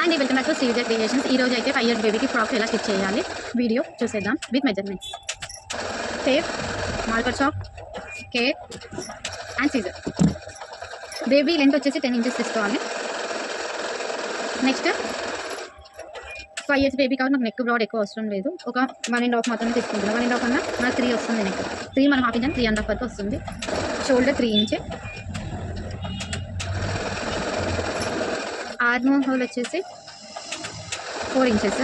And welcome back to Srividya creations. ఈ రోజు అయితే 5 years బేబీకి ఫ్రాక్ ఎలా స్టిచ్ చేయాలి వీడియో చూసేద్దాం with measurements. Tape, marker chalk, scale and scissor. Baby length వచ్చేసి 10 inches తీసుకోవాలి. నెక్స్ట్ 5 years బేబీ కాబట్టి మనకు నెక్ బ్రాడ్ ఎక్కువ అవసరం లేదు. ఒక 1.5 మాత్రమే తీసుకుంటున్నాం. 1.5 అన్నా మనకు 3 వస్తుంది. నెక్ 3 మనం హాఫ్ ఇంచ్ అని 3.5 వరకు వస్తుంది. Shoulder 3 inch. ఆర్మ్ హోల్ వచ్చేసి 4 inches.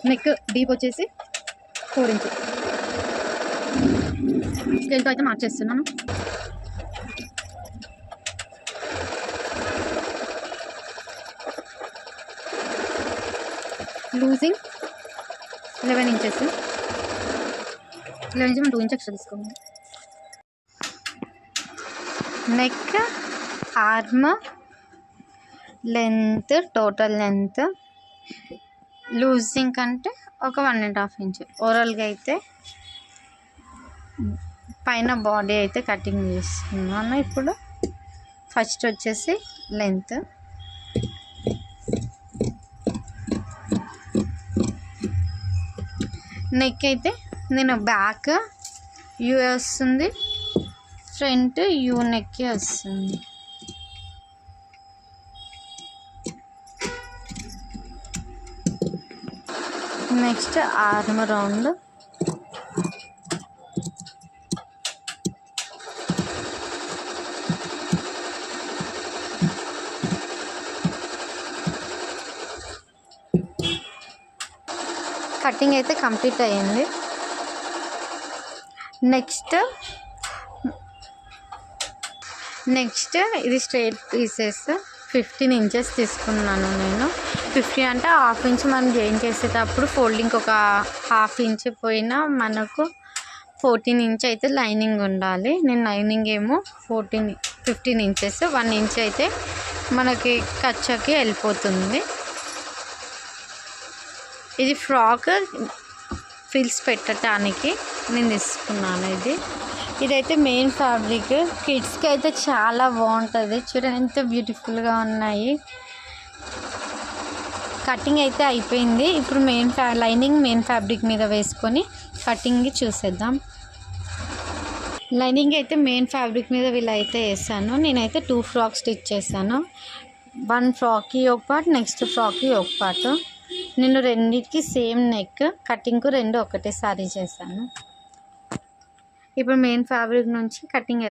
నెక్ డీప్ వచ్చేసి 4 inches. స్కేల్తో అయితే మార్క్ చేస్తున్నాను. Losing 11 inches. 11 inches మనం 2 inches ఎక్స్ట్రా తీసుకోవాలి. Neck, arm length, total length losing కంటే ఒక 1.5 inch. ఓవరాల్గా అయితే పైన బాడీ అయితే కటింగ్ చేస్తున్నాను. ఇప్పుడు ఫస్ట్ వచ్చేసి లెంత్. నెక్ అయితే నేను బ్యాక్ యూ వస్తుంది, ఫ్రంట్ యూ నెక్ వస్తుంది. Next arm round. కటింగ్ అయితే కంప్లీట్ అయ్యింది. నెక్స్ట్ ఇది స్ట్రైట్ పీసెస్ 15 inches తీసుకున్నాను నేను. 50 అంటే హాఫ్ ఇంచ్ మనం జాయిన్ చేసేటప్పుడు ఫోల్డింగ్ ఒక హాఫ్ ఇంచ్ పోయినా మనకు 14 inch అయితే లైనింగ్ ఉండాలి. నేను లైనింగ్ ఏమో 15 inches, 1 inch అయితే మనకి కచ్చాకి వెళ్ళిపోతుంది. ఇది ఫ్రాక్ ఫిల్స్ పెట్టడానికి నేను తీసుకున్నాను. ఇదైతే మెయిన్ ఫ్యాబ్రిక్. కిడ్స్కి అయితే చాలా బాగుంటుంది. చూడండి ఎంత బ్యూటిఫుల్గా ఉన్నాయి. కటింగ్ అయితే అయిపోయింది. ఇప్పుడు లైనింగ్ మెయిన్ ఫ్యాబ్రిక్ మీద వేసుకొని కటింగ్ చూసేద్దాం. లైనింగ్ అయితే మెయిన్ ఫ్యాబ్రిక్ మీద వీళ్ళైతే వేసాను. నేనైతే 2 ఫ్రాక్స్ స్టిచ్ చేశాను. 1 ఫ్రాక్కి ఒక పార్ట్, నెక్స్ట్ ఫ్రాక్కి ఒక పార్ట్. నేను రెండింటికి సేమ్ నెక్, కటింగ్కు 2 ఒకటేసారి చేశాను. ఇప్పుడు మెయిన్ ఫ్యాబ్రిక్ నుంచి కటింగ్